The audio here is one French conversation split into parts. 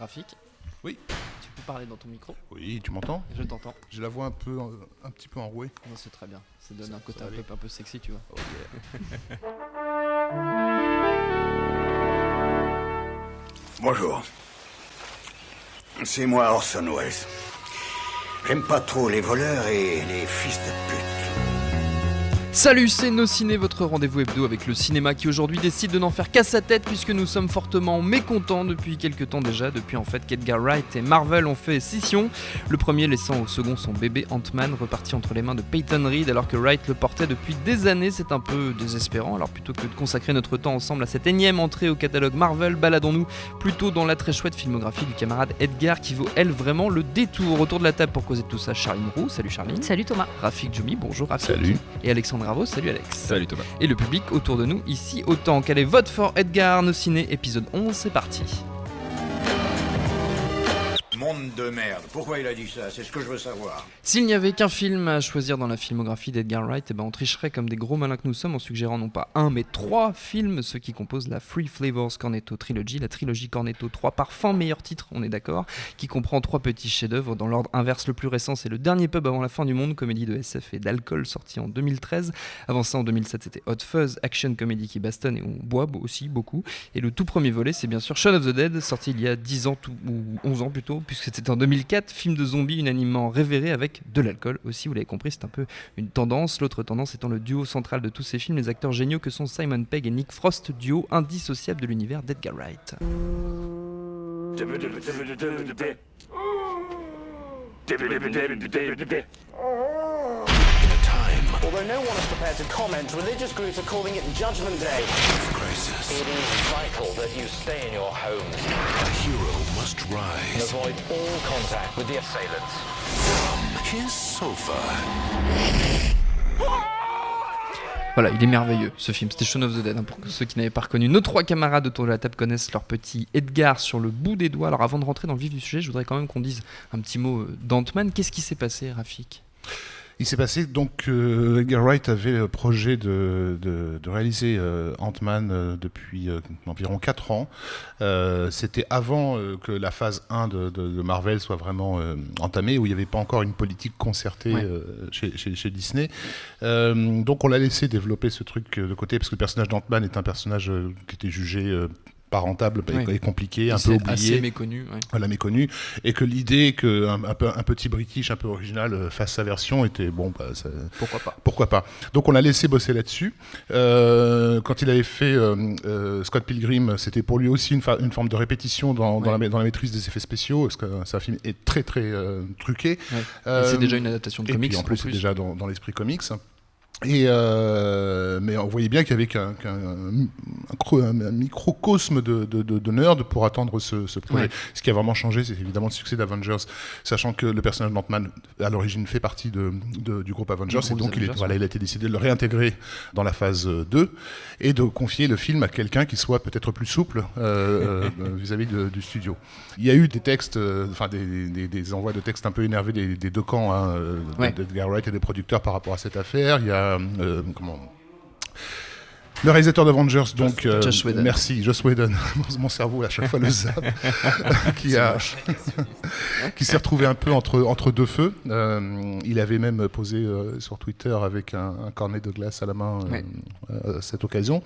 Rafik, Oui. tu peux parler dans ton micro? Oui, tu m'entends? Je t'entends. J'ai la voix un petit peu enrouée. Non, c'est très bien. Ça donne Ça- un côté ça va aller. un peu sexy, tu vois. Oh yeah. Bonjour. C'est moi Orson Welles. J'aime pas trop les voleurs et les fils de pute. Salut, c'est Nos Ciné, votre rendez-vous hebdo avec le cinéma qui aujourd'hui décide de n'en faire qu'à sa tête puisque nous sommes fortement mécontents depuis quelques temps déjà, depuis en fait qu'Edgar Wright et Marvel ont fait scission, le premier laissant au second son bébé Ant-Man reparti entre les mains de Peyton Reed alors que Wright le portait depuis des années. C'est un peu désespérant, alors plutôt que de consacrer notre temps ensemble à cette énième entrée au catalogue Marvel, baladons-nous plutôt dans la très chouette filmographie du camarade Edgar qui vaut elle vraiment le détour. Autour de la table pour causer de tout ça, Charline Roux, salut Charline. Salut Thomas. Rafik Djoumi, bonjour Rafik. Salut. Et Alexandre Ravo, salut Alex. Salut Thomas. Et le public autour de nous ici autant. Quel est vote for Edgar? Nos Ciné, épisode 11, c'est parti. Monde de merde. Pourquoi il a dit ça? C'est ce que je veux savoir. S'il n'y avait qu'un film à choisir dans la filmographie d'Edgar Wright, on tricherait comme des gros malins que nous sommes en suggérant non pas un mais 3 films, ceux qui composent la Three Flavors Cornetto Trilogy, la trilogie Cornetto 3 parfums, meilleur titre, on est d'accord, qui comprend 3 petits chefs-d'œuvre dans l'ordre inverse. Le plus récent, c'est Le Dernier Pub avant la fin du monde, comédie de SF et d'alcool sorti en 2013. Avant ça, en 2007, c'était Hot Fuzz, action comédie qui bastonne et on boit aussi beaucoup. Et le tout premier volet, c'est bien sûr Shaun of the Dead, sorti il y a 10 ans ou 11 ans plutôt, puisque c'était en 2004, film de zombies unanimement révéré avec de l'alcool aussi, vous l'avez compris, c'est un peu une tendance. L'autre tendance étant le duo central de tous ces films, les acteurs géniaux que sont Simon Pegg et Nick Frost, duo indissociable de l'univers d'Edgar Wright. Although no one is prepared to comment, religious groups are calling it Judgment Day. Crisis. It is vital that you stay in your homes A hero must and rise avoid all contact with the assailants. from his sofa. Voilà, il est merveilleux ce film, c'était Shaun of the Dead, pour ceux qui n'avaient pas reconnu. Nos 3 camarades autour de la table connaissent leur petit Edgar sur le bout des doigts. Alors avant de rentrer dans le vif du sujet, je voudrais quand même qu'on dise un petit mot d'Ant-Man. Qu'est-ce qui s'est passé, Rafik ? Il s'est passé donc Edgar Wright avait le projet de réaliser Ant-Man depuis environ 4 ans. C'était avant que la phase 1 de Marvel soit vraiment entamée, où il n'y avait pas encore une politique concertée chez Disney. Donc on l'a laissé développer ce truc de côté, parce que le personnage d'Ant-Man est un personnage qui était jugé pas rentable et compliqué, un peu oublié. Assez méconnu. Ouais. Voilà, méconnu, et que l'idée qu'un petit British un peu original fasse sa version était bon, pourquoi pas. Donc on l'a laissé bosser là-dessus. Quand il avait fait Scott Pilgrim, c'était pour lui aussi une forme de répétition dans la maîtrise des effets spéciaux, parce que c'est un film est très très truqué. Ouais. Et c'est déjà une adaptation de et comics. puis en plus c'est déjà dans l'esprit comics. Et mais on voyait bien qu'il y avait un microcosme de nerd pour attendre ce projet. Ouais. Ce qui a vraiment changé, c'est évidemment le succès d'Avengers, sachant que le personnage d'Ant-Man à l'origine fait partie du groupe Avengers, et donc il a été décidé de le réintégrer dans la phase 2 et de confier le film à quelqu'un qui soit peut-être plus souple vis-à-vis du studio. Il y a eu des textes, des envois de textes un peu énervés des deux camps, d'Edgar Wright et des producteurs par rapport à cette affaire. Il y a le réalisateur d'Avengers, donc Joss Whedon. Merci, Joss Whedon, mon cerveau à chaque fois le zappe, qui s'est retrouvé un peu entre deux feux. Il avait même posé sur Twitter avec un cornet de glace à la main à cette occasion.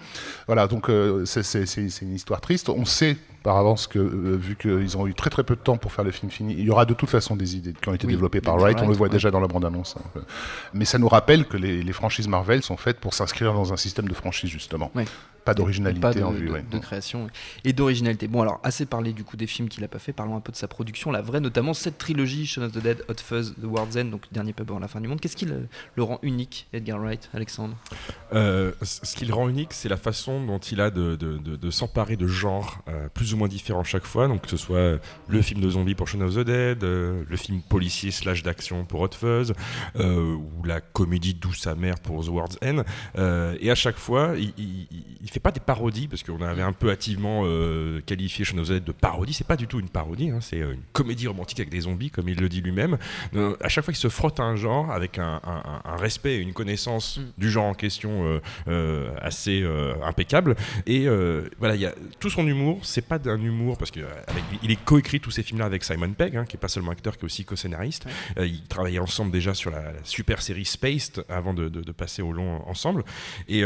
Voilà, donc c'est une histoire triste. On sait par avance que, vu qu'ils ont eu très très peu de temps pour faire le film fini, il y aura de toute façon des idées qui ont été développées par Wright, on le voit déjà dans la bande-annonce. Mais ça nous rappelle que les franchises Marvel sont faites pour s'inscrire dans un système de franchise, justement. Ouais. Pas d'originalité en vue. De création et d'originalité. Bon, alors, assez parlé du coup des films qu'il a pas fait, parlons un peu de sa production, la vraie, notamment cette trilogie, Shaun of the Dead, Hot Fuzz, The World's End, donc Dernier Pub avant la fin du monde. Qu'est-ce qui le rend unique, Edgar Wright, Alexandre ? Ce qui le rend unique, c'est la façon dont il a de s'emparer de genres plus ou moins différents chaque fois, donc que ce soit le film de zombies pour Shaun of the Dead, le film policier / d'action pour Hot Fuzz, ou la comédie douce amère pour The World's End, et à chaque fois, il fait pas des parodies, parce qu'on avait un peu hâtivement qualifié Shaun of the Dead de parodie. C'est pas du tout une parodie, hein, c'est une comédie romantique avec des zombies, comme il le dit lui-même. À chaque fois qu'il se frotte à un genre, avec un respect et une connaissance du genre en question assez impeccable. Et voilà, il y a tout son humour. C'est pas d'un humour, parce qu'il est coécrit tous ces films-là avec Simon Pegg, hein, qui est pas seulement acteur, qui est aussi co-scénariste. Ils travaillaient ensemble déjà sur la super série Spaced avant de passer au long ensemble. Et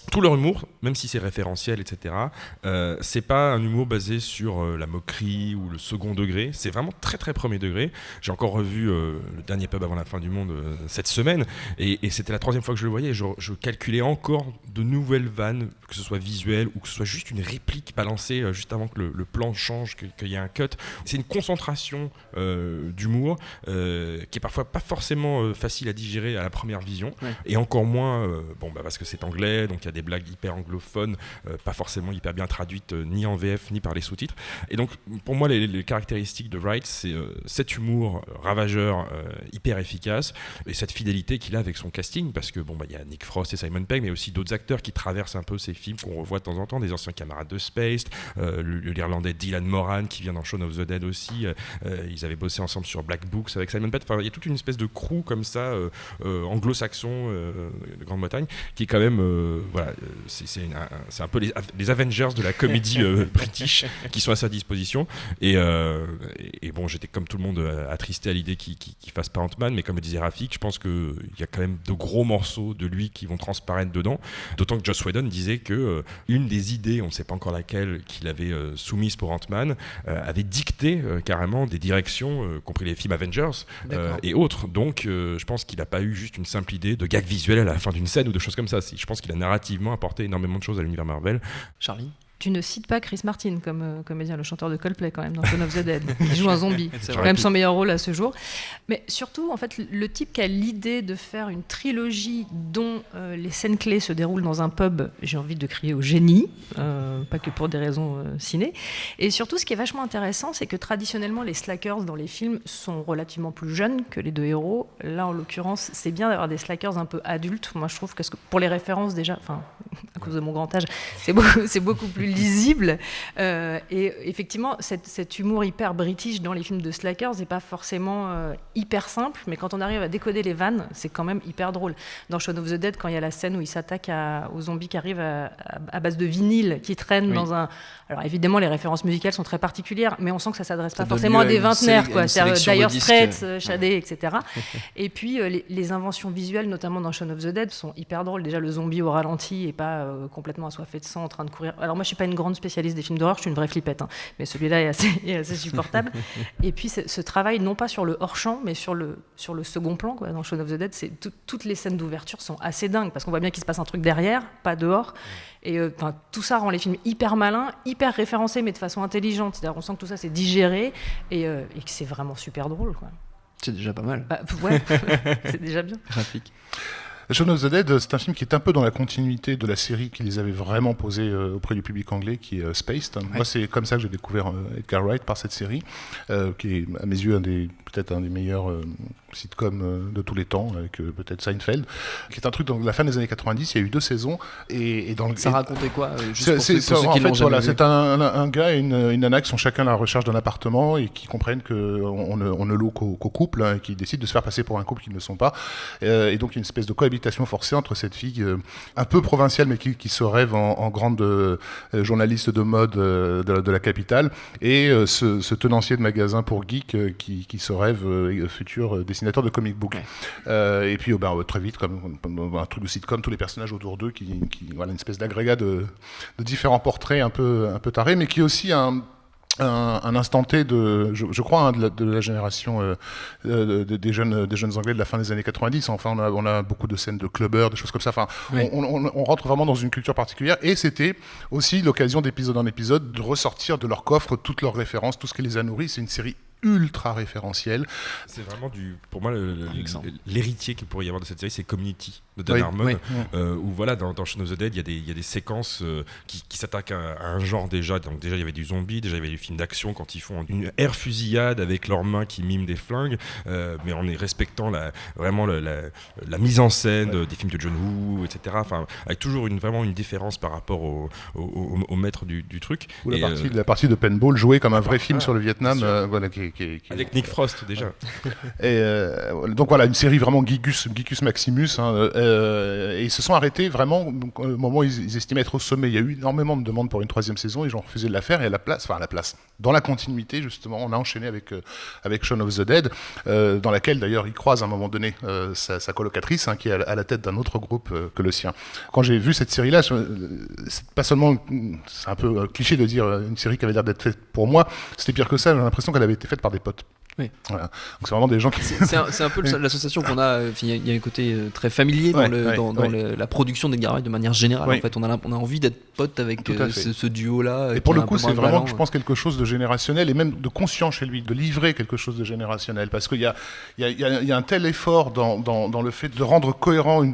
tout leur humour, même si c'est référentiel, etc., c'est pas un humour basé sur la moquerie ou le second degré. C'est vraiment très très premier degré. J'ai encore revu le dernier pub avant la fin du monde cette semaine, et c'était la 3e fois que je le voyais. Je calculais encore de nouvelles vannes, que ce soit visuel ou que ce soit juste une réplique balancée juste avant que le plan change, qu'il y ait un cut. C'est une concentration d'humour qui est parfois pas forcément facile à digérer à la première vision, et encore moins parce que c'est anglais, donc il y a des blagues hyper anglophones, pas forcément hyper bien traduites ni en VF ni par les sous-titres. Et donc pour moi les caractéristiques de Wright, c'est cet humour ravageur hyper efficace, et cette fidélité qu'il a avec son casting, parce que il y a Nick Frost et Simon Pegg, mais aussi d'autres acteurs qui traversent un peu ces films qu'on revoit de temps en temps, des anciens camarades de Spaced, l'Irlandais Dylan Moran qui vient dans Shaun of the Dead aussi. Ils avaient bossé ensemble sur Black Books avec Simon Pegg. Il y a toute une espèce de crew comme ça, anglo-saxon de Grande-Bretagne, qui est quand même c'est un peu les Avengers de la comédie british qui sont à sa disposition. Et bon, j'étais comme tout le monde attristé à l'idée qu'il fasse pas Ant-Man, mais comme le disait Rafik, je pense qu'il y a quand même de gros morceaux de lui qui vont transparaître dedans. D'autant que Joss Whedon disait que une des idées, on ne sait pas encore laquelle, qu'il avait soumise pour Ant-Man, avait dicté carrément des directions, compris les films Avengers et autres. Donc je pense qu'il n'a pas eu juste une simple idée de gag visuel à la fin d'une scène ou de choses comme ça. Je pense qu'il a narrativement apporté énormément de choses à l'univers Marvel. Charlie ? Tu ne cites pas Chris Martin comme comédien, le chanteur de Coldplay quand même dans Shaun of the Dead, qui joue un zombie. C'est quand même son meilleur rôle à ce jour. Mais surtout, en fait, le type qui a l'idée de faire une trilogie dont les scènes clés se déroulent dans un pub, j'ai envie de crier au génie, pas que pour des raisons ciné. Et surtout, ce qui est vachement intéressant, c'est que traditionnellement, les slackers dans les films sont relativement plus jeunes que les deux héros. Là, en l'occurrence, c'est bien d'avoir des slackers un peu adultes. Moi, je trouve que pour les références déjà, à cause de mon grand âge, c'est beaucoup plus lisible, et effectivement cet humour hyper british dans les films de slackers n'est pas forcément hyper simple, mais quand on arrive à décoder les vannes, c'est quand même hyper drôle. Dans Shaun of the Dead, quand il y a la scène où il s'attaque aux zombies qui arrivent à base de vinyle, qui traînent dans un... Alors évidemment les références musicales sont très particulières, mais on sent que ça s'adresse pas forcément à des vingtenaires, c'est-à-dire Dire Straits, Shadé, etc. Et puis les inventions visuelles, notamment dans Shaun of the Dead, sont hyper drôles. Déjà le zombie au ralenti et pas complètement assoiffé de sang en train de courir. Alors moi je suis pas une grande spécialiste des films d'horreur, je suis une vraie flippette, mais celui-là est assez supportable. Et puis ce travail, non pas sur le hors-champ, mais sur le second plan, quoi. Dans Shaun of the Dead, toutes les scènes d'ouverture sont assez dingues, parce qu'on voit bien qu'il se passe un truc derrière, pas dehors. Et tout ça rend les films hyper malins, hyper référencés, mais de façon intelligente. C'est-à-dire on sent que tout ça c'est digéré et que c'est vraiment super drôle, quoi. C'est déjà pas mal. Ouais, c'est déjà bien. Graphique. Shaun of the Dead, c'est un film qui est un peu dans la continuité de la série qui les avait vraiment posés auprès du public anglais, qui est Spaced. Ouais. Moi, c'est comme ça que j'ai découvert Edgar Wright, par cette série, qui est à mes yeux peut-être un des meilleurs sitcoms de tous les temps, avec peut-être Seinfeld, qui est un truc dans la fin des années 90. Il y a eu 2 saisons. Et dans ça racontait quoi c'est un gars et une nana qui sont chacun à la recherche d'un appartement et qui comprennent qu'on ne loue qu'au couple, et qui décident de se faire passer pour un couple qu'ils ne sont pas. Et donc, il y a une espèce de cohabitation forcée entre cette fille un peu provinciale, mais qui se rêve en grande journaliste de mode de la capitale, et ce tenancier de magasin pour geeks qui se rêve futur dessinateur de comic book. Ouais. Et puis très vite, comme un truc de sitcom, tous les personnages autour d'eux qui voilà, une espèce d'agrégat de différents portraits un peu tarés, mais qui est aussi un instant T je crois, de la génération des jeunes anglais de la fin des années 90. Enfin, on a beaucoup de scènes de clubbers, des choses comme ça. Enfin, oui. on rentre vraiment dans une culture particulière, et c'était aussi l'occasion d'épisode en épisode de ressortir de leur coffre toutes leurs références, tout ce qui les a nourris. C'est une série ultra référentiel. C'est vraiment pour moi l'héritier qu'il pourrait y avoir de cette série, c'est Community de Dan Harmon, où voilà, dans Shaun of the Dead, il y a des séquences qui s'attaquent à un genre déjà. Donc déjà il y avait du zombie, déjà il y avait du film d'action quand ils font une air fusillade avec leurs mains qui miment des flingues, mais en respectant vraiment la mise en scène des films de John Woo, etc. Enfin, avec toujours vraiment une différence par rapport au maître du truc. Ou la partie de Paintball jouée comme un vrai film sur le Vietnam, voilà, avec Nick Frost déjà. Et donc voilà, une série vraiment Gicus Maximus, hein, et ils se sont arrêtés vraiment au moment où ils estimaient être au sommet. Il y a eu énormément de demandes pour une 3e saison, ils ont refusé de la faire, et à la place, dans la continuité justement, on a enchaîné avec Shaun of the Dead, dans laquelle d'ailleurs il croise à un moment donné sa colocatrice, hein, qui est à la tête d'un autre groupe que le sien. Quand j'ai vu cette série-là, c'est pas seulement, c'est un peu cliché de dire une série qui avait l'air d'être faite pour moi, c'était pire que ça, j'ai l'impression qu'elle avait été faite par des potes. Oui. Voilà. Donc c'est vraiment des gens qui... C'est un peu l'association qu'on a, il y a un côté très familier dans la production d'Edgar Wright de manière générale. En fait, on a envie d'être pote avec ce duo-là. Et pour le coup, c'est vraiment, je pense, quelque chose de générationnel et même de conscient chez lui, de livrer quelque chose de générationnel. Parce qu'il y a un tel effort dans le fait de rendre cohérent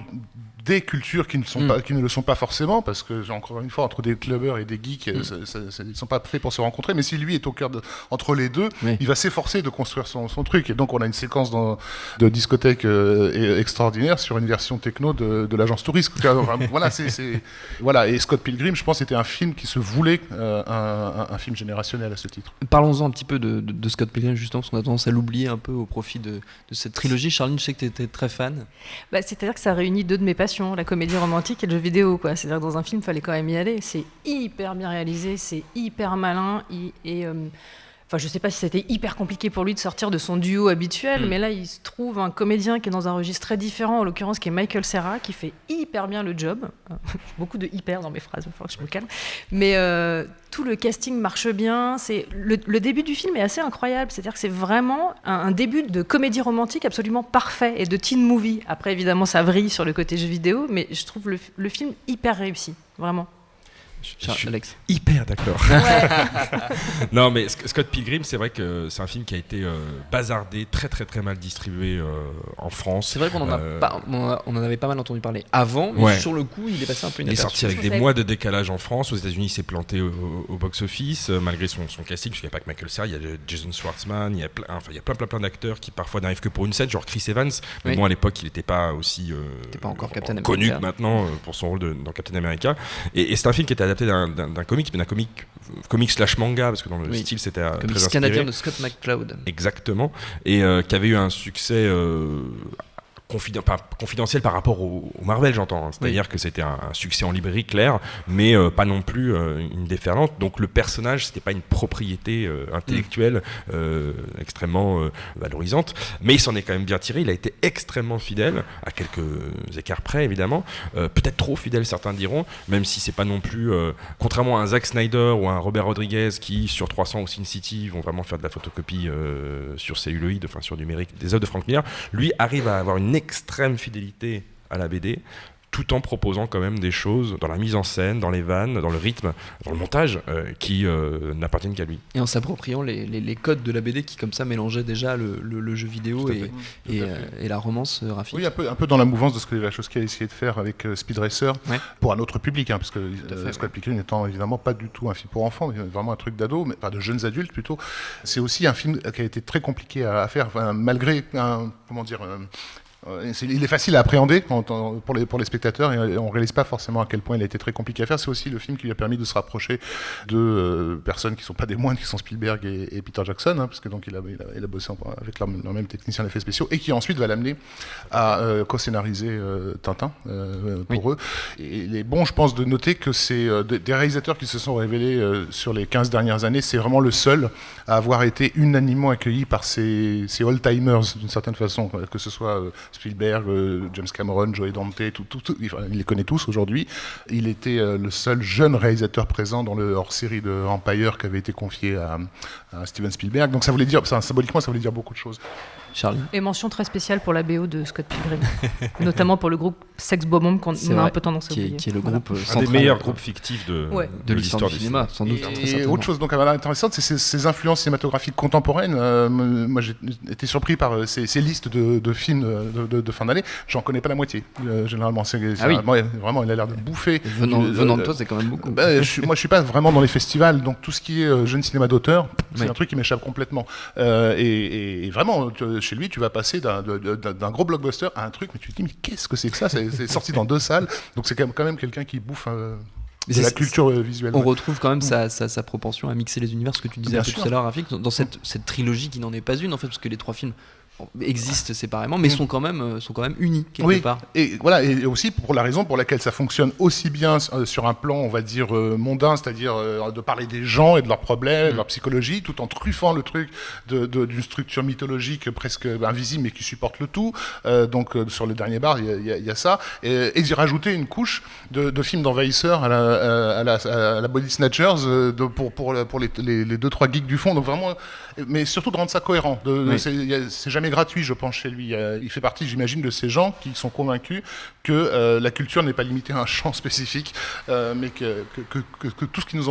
des cultures qui ne le sont pas forcément, parce que, encore une fois, entre des clubbers et des geeks, ils ne sont pas faits pour se rencontrer, mais si lui est au cœur entre les deux, il va s'efforcer de construire son truc. Et donc, on a une séquence de discothèque extraordinaire sur une version techno de l'agence touriste. Voilà, et Scott Pilgrim, je pense, était un film qui se voulait un film générationnel à ce titre. Parlons-en un petit peu de Scott Pilgrim, justement, parce qu'on a tendance à l'oublier un peu au profit de cette trilogie. Charline, je sais que tu étais très fan. C'est-à-dire que ça réunit deux de mes passions, la comédie romantique et le jeu vidéo, quoi. C'est-à-dire que dans un film, il fallait quand même y aller. C'est hyper bien réalisé, c'est hyper malin Enfin, je sais pas si c'était hyper compliqué pour lui de sortir de son duo habituel, mais là, il se trouve un comédien qui est dans un registre très différent, en l'occurrence, qui est Michael Cera, qui fait hyper bien le job. Beaucoup de hyper dans mes phrases, il faut que je me calme. Mais tout le casting marche bien. Le début du film est assez incroyable. C'est-à-dire que c'est vraiment un début de comédie romantique absolument parfait et de teen movie. Après, évidemment, ça vrille sur le côté jeu vidéo, mais je trouve le film hyper réussi, vraiment. Je suis hyper d'accord. Non, mais Scott Pilgrim, c'est vrai que c'est un film qui a été bazardé, très très très mal distribué en France. C'est vrai qu'on on en avait pas mal entendu parler avant, mais sur le coup, il est passé un peu inaperçu. Il est sorti avec des mois de décalage en France. Aux États-Unis, il s'est planté au box-office, malgré son casting, parce qu'il n'y a pas que Michael Cera, il y a Jason Schwartzman, il y a plein d'acteurs qui parfois n'arrivent que pour une scène, genre Chris Evans. Mais bon, à l'époque, il n'était pas aussi connu que maintenant pour son rôle dans Captain America. Et c'est un film qui était adapté d'un comic, mais d'un comic slash manga, parce que dans le style c'était très inspiré. Canadien de Scott McCloud. Exactement, et qui avait eu un succès confidentiel par rapport au Marvel, j'entends. C'est-à-dire que c'était un succès en librairie clair, mais pas non plus une déferlante. Donc le personnage, c'était pas une propriété intellectuelle extrêmement valorisante, mais il s'en est quand même bien tiré. Il a été extrêmement fidèle, à quelques écarts près évidemment, peut-être trop fidèle certains diront, même si c'est pas non plus contrairement à un Zack Snyder ou à un Robert Rodriguez qui sur 300 ou Sin City vont vraiment faire de la photocopie sur celluloïd, enfin sur numérique des œuvres de Frank Miller. Lui arrive à avoir une extrême fidélité à la BD, tout en proposant quand même des choses dans la mise en scène, dans les vannes, dans le rythme, dans le montage, qui n'appartiennent qu'à lui. Et en s'appropriant les codes de la BD qui comme ça mélangeaient déjà le jeu vidéo et la romance graphique. Oui, un peu dans la mouvance de ce que Wachowski a essayé de faire avec Speed Racer, pour un autre public, parce que Scott Pilgrim n'étant évidemment pas du tout un film pour enfants, mais vraiment un truc d'ado, mais pas de jeunes adultes plutôt. C'est aussi un film qui a été très compliqué à faire, malgré il est facile à appréhender pour les spectateurs et on ne réalise pas forcément à quel point il a été très compliqué à faire. C'est aussi le film qui lui a permis de se rapprocher de personnes qui ne sont pas des moindres, qui sont Spielberg et Peter Jackson, parce que donc il a bossé avec leur même technicien d'effets spéciaux et qui ensuite va l'amener à co-scénariser Tintin pour eux. Et il est bon, je pense, de noter que c'est des réalisateurs qui se sont révélés sur les 15 dernières années, c'est vraiment le seul à avoir été unanimement accueilli par ces old-timers d'une certaine façon, que ce soit Spielberg, James Cameron, Joe Dante, il les connaît tous aujourd'hui. Il était le seul jeune réalisateur présent dans le hors-série de Empire qui avait été confié à Steven Spielberg. Donc ça voulait dire, symboliquement, ça voulait dire beaucoup de choses. Charlie. Et mention très spéciale pour la BO de Scott Pilgrim, notamment pour le groupe sex bomb qu'on C'est a vrai, un peu tendance à oublier. qui est le groupe Un des central, meilleurs groupes fictifs de l'histoire du cinéma, sans doute. très Et certainement. autre chose donc intéressante, c'est ces influences cinématographiques contemporaines. Moi, j'ai été surpris par ces listes de films de fin d'année. J'en connais pas la moitié. Généralement, vraiment, il a l'air de bouffer. Venant de toi, c'est quand même beaucoup. Moi, je suis pas vraiment dans les festivals, donc tout ce qui est jeune cinéma d'auteur, c'est Oui. un truc qui m'échappe complètement. Et vraiment, chez lui, tu vas passer d'un gros blockbuster à un truc, mais tu te dis, mais qu'est-ce que c'est que ça? C'est sorti dans 2 salles, donc c'est quand même quelqu'un qui bouffe de la culture visuelle. On retrouve quand même sa propension à mixer les univers, ce que tu disais Bien un peu sûr. tout à l'heure, Rafik, dans cette trilogie qui n'en est pas une, en fait, parce que les 3 films existent séparément, mais sont quand même unis quelque part. Et voilà, et aussi pour la raison pour laquelle ça fonctionne aussi bien sur un plan, on va dire mondain, c'est-à-dire de parler des gens et de leurs problèmes, de leur psychologie, tout en truffant le truc d'une structure mythologique presque invisible mais qui supporte le tout. Donc sur le dernier bar, il y a ça, et d'y rajouter une couche de films d'envahisseurs à la Body Snatchers pour les 2-3 geeks du fond. Donc vraiment, mais surtout de rendre ça cohérent. C'est jamais gratuit, je pense, chez lui. Il fait partie, j'imagine, de ces gens qui sont convaincus que la culture n'est pas limitée à un champ spécifique, mais que tout ce qui nous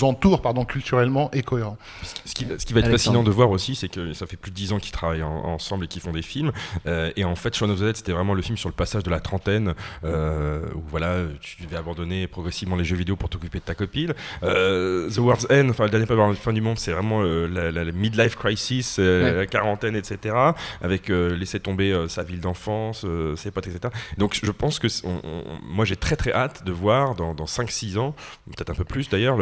entoure culturellement est cohérent. Ce qui va être fascinant de voir aussi, c'est que ça fait plus de 10 ans qu'ils travaillent ensemble et qu'ils font des films. Et en fait, Shaun of the Dead, c'était vraiment le film sur le passage de la trentaine, où voilà, tu devais abandonner progressivement les jeux vidéo pour t'occuper de ta copine. The World's End, enfin le dernier pas la fin du monde, c'est vraiment la midlife crisis, la quarantaine, etc. Avec laisser tomber sa ville d'enfance, ses potes, etc. Donc je pense que moi j'ai très très hâte de voir dans 5-6 ans, peut-être un peu plus d'ailleurs,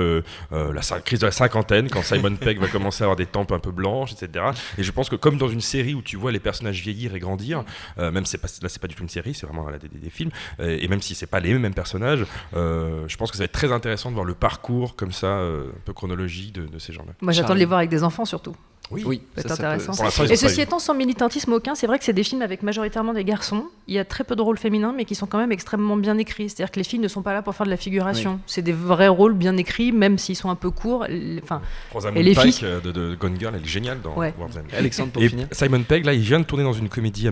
la crise de la cinquantaine, quand Simon Pegg va commencer à avoir des tempes un peu blanches, etc. Et je pense que comme dans une série où tu vois les personnages vieillir et grandir, même c'est pas du tout une série, c'est vraiment des films, et même si c'est pas les mêmes personnages, je pense que ça va être très intéressant de voir le parcours comme ça, un peu chronologique de ces gens-là. Moi, j'attends de les voir avec des enfants surtout. Oui, C'est intéressant. Peut... Et ceci étant, sans militantisme aucun, c'est vrai que c'est des films avec majoritairement des garçons. Il y a très peu de rôles féminins, mais qui sont quand même extrêmement bien écrits. C'est-à-dire que les filles ne sont pas là pour faire de la figuration. Oui. C'est des vrais rôles bien écrits, même s'ils sont un peu courts. Et les filles de Gone Girl, elle est géniale dans World's End. Alexandre, pour finir. Simon Pegg, là, il vient de tourner dans une comédie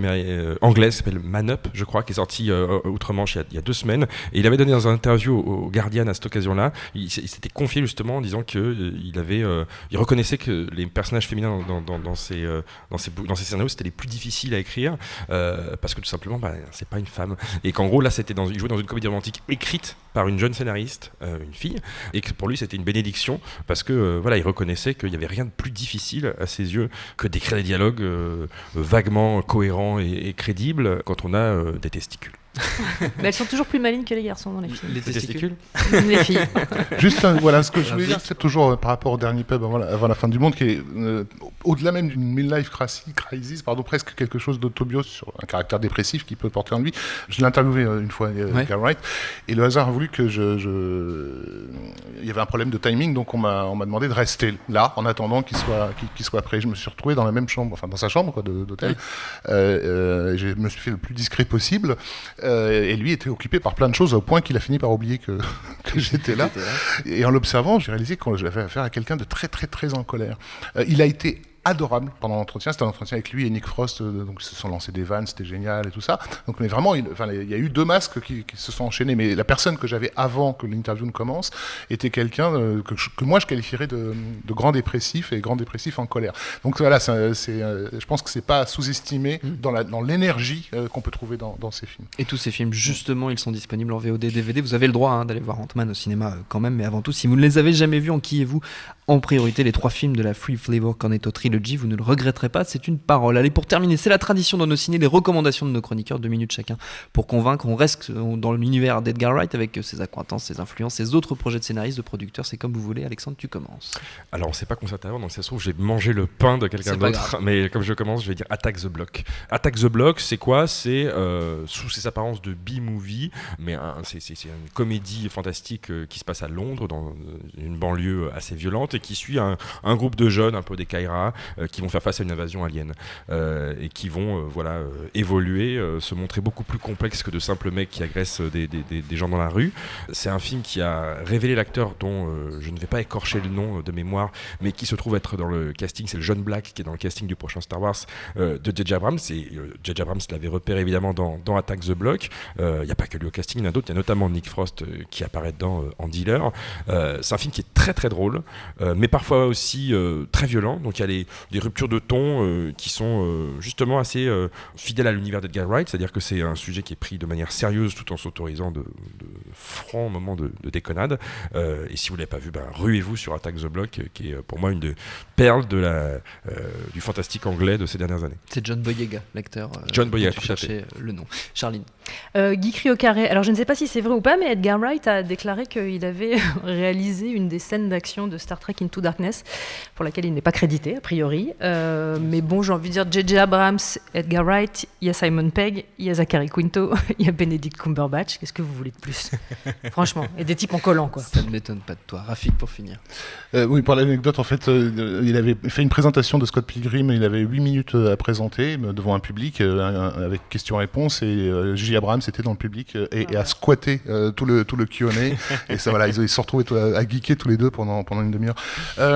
anglaise qui s'appelle Man Up, je crois, qui est sortie outre-Manche il y a 2 semaines. Et il avait donné dans un interview au Guardian à cette occasion-là, il s'était confié justement en disant qu'il reconnaissait que les personnages féminins dans ces scénarios, c'était les plus difficiles à écrire parce que tout simplement, c'est pas une femme. Et qu'en gros, là, il jouait dans une comédie romantique écrite par une jeune scénariste, une fille, et que pour lui, c'était une bénédiction parce que il reconnaissait qu'il n'y avait rien de plus difficile à ses yeux que d'écrire des dialogues vaguement cohérents et crédibles quand on a des testicules. Mais elles sont toujours plus malignes que les garçons dans les films. Les testicules. Les filles. Juste, ce que je voulais dire, c'est toujours par rapport au dernier pub avant la fin du monde, qui est au-delà même d'une midlife crisis, presque quelque chose d'autobio sur un caractère dépressif qui peut porter en lui. Je l'ai interviewé une fois, Edgar Wright, et le hasard a voulu que il y avait un problème de timing, donc on m'a demandé de rester là en attendant qu'il soit prêt. Je me suis retrouvé dans la même chambre, dans sa chambre d'hôtel. Je me suis fait le plus discret possible. Et lui était occupé par plein de choses au point qu'il a fini par oublier que j'étais là. Et en l'observant, j'ai réalisé que j'avais affaire à quelqu'un de très très très en colère. Il a été adorable pendant l'entretien, c'était un entretien avec lui et Nick Frost, donc ils se sont lancés des vannes, c'était génial et tout ça. Donc, mais vraiment, il y a eu 2 masques qui se sont enchaînés, mais la personne que j'avais avant que l'interview ne commence était quelqu'un que moi je qualifierais de grand dépressif et grand dépressif en colère. Donc voilà, je pense que c'est pas à sous-estimer dans l'énergie qu'on peut trouver dans ces films. Et tous ces films, justement, ils sont disponibles en VOD, DVD. Vous avez le droit d'aller voir Ant-Man au cinéma quand même, mais avant tout, si vous ne les avez jamais vus, enquillez-vous en priorité les 3 films de la Free Flavor Cornetto Trilogy, vous ne le regretterez pas, c'est une parole. Allez, pour terminer, c'est la tradition dans nos ciné, les recommandations de nos chroniqueurs, 2 minutes chacun, pour convaincre. On reste dans l'univers d'Edgar Wright avec ses accointances, ses influences, ses autres projets de scénaristes, de producteurs, c'est comme vous voulez. Alexandre, tu commences. Alors, on ne s'est pas concerté avant, donc ça se trouve, j'ai mangé le pain de quelqu'un d'autre, mais comme je commence, je vais dire Attack the Block. Attack the Block, c'est quoi ? C'est, sous ses apparences de B-movie, mais c'est une comédie fantastique qui se passe à Londres, dans une banlieue assez violente, et qui suit un groupe de jeunes, un peu des Kaira, qui vont faire face à une invasion alien et qui vont évoluer, se montrer beaucoup plus complexes que de simples mecs qui agressent des gens dans la rue. C'est un film qui a révélé l'acteur dont je ne vais pas écorcher le nom de mémoire, mais qui se trouve être dans le casting. C'est le John Black qui est dans le casting du prochain Star Wars de J.J. Abrams. J.J. Abrams l'avait repéré évidemment dans Attack the Block. Il n'y a pas que lui au casting, il y en a d'autres. Il y a notamment Nick Frost qui apparaît dedans en dealer. C'est un film qui est très très drôle, mais parfois aussi très violent. Donc il y a des ruptures de ton qui sont justement assez fidèles à l'univers d'Edgar Wright. C'est-à-dire que c'est un sujet qui est pris de manière sérieuse tout en s'autorisant de francs moments de déconnade. Et si vous ne l'avez pas vu, ruez-vous sur Attack the Block, qui est pour moi une des perles du fantastique anglais de ces dernières années. C'est John Boyega, l'acteur. John Boyega, tu cherchais le nom. Charline. Guy Criocarré. Alors je ne sais pas si c'est vrai ou pas, mais Edgar Wright a déclaré qu'il avait réalisé une des scènes d'action de Star Trek Into Darkness, pour laquelle il n'est pas crédité a priori. Mais bon, j'ai envie de dire J.J. Abrams, Edgar Wright, il y a Simon Pegg, il y a Zachary Quinto, il y a Benedict Cumberbatch. Qu'est-ce que vous voulez de plus? Franchement, et des types en collant quoi. Ça ne m'étonne pas de toi. Rafik, pour finir. Oui, pour l'anecdote, en fait, il avait fait une présentation de Scott Pilgrim, il avait 8 minutes à présenter devant un public avec questions-réponses, et J.J. Abrams était dans le public et a squatté tout le Q&A, et ça, voilà, ils se sont retrouvés à geeker tous les deux pendant une demi-heure.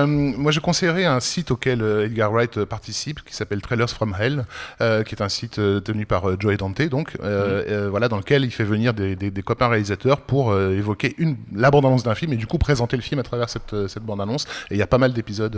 Moi, je conseillerais un site auquel Edgar Wright participe, qui s'appelle Trailers from Hell, qui est un site tenu par Joey Dante, donc, voilà, dans lequel il fait venir des copains réalisateurs pour évoquer la bande-annonce d'un film, et du coup présenter le film à travers cette bande-annonce. Et il y a pas mal d'épisodes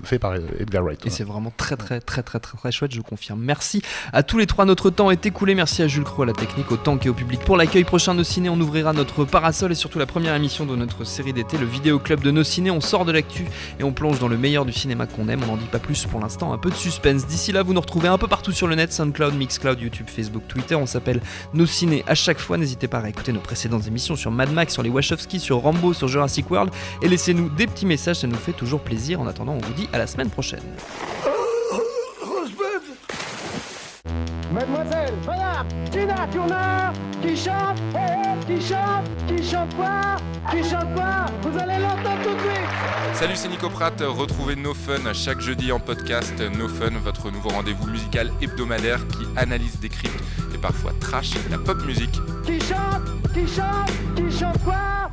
faits par Edgar Wright. Et c'est vraiment très chouette, je confirme. Merci à tous les trois, notre temps est écoulé. Merci à Jules Cros, à la technique, au tank et au public pour l'accueil. Prochain Nos Ciné, on ouvrira notre parasol et surtout la première émission de notre série d'été, le Vidéo Club de Nos Ciné. On sort de l'actu et on plonge dans le meilleur du cinéma qu'on aime. On n'en dit pas plus pour l'instant, un peu de suspense. D'ici là, vous nous retrouvez un peu partout sur le net, SoundCloud, Mixcloud, YouTube, Facebook, Twitter. On s'appelle Nos Ciné à chaque fois. N'hésitez pas à écouter nos précédentes émissions sur Mad Max, sur les Wachowski, sur Rambo, sur Jurassic World, et laissez-nous des petits messages, ça nous fait toujours plaisir. En attendant, on vous dit à la semaine prochaine. Mademoiselle, madame, Tina Turner, qui chante, qui chante pas, vous allez l'entendre tout de suite. Salut, c'est Nico Pratt, retrouvez No Fun chaque jeudi en podcast. No Fun, votre nouveau rendez-vous musical hebdomadaire qui analyse, décrypte et parfois trash la pop musique. Qui chante quoi?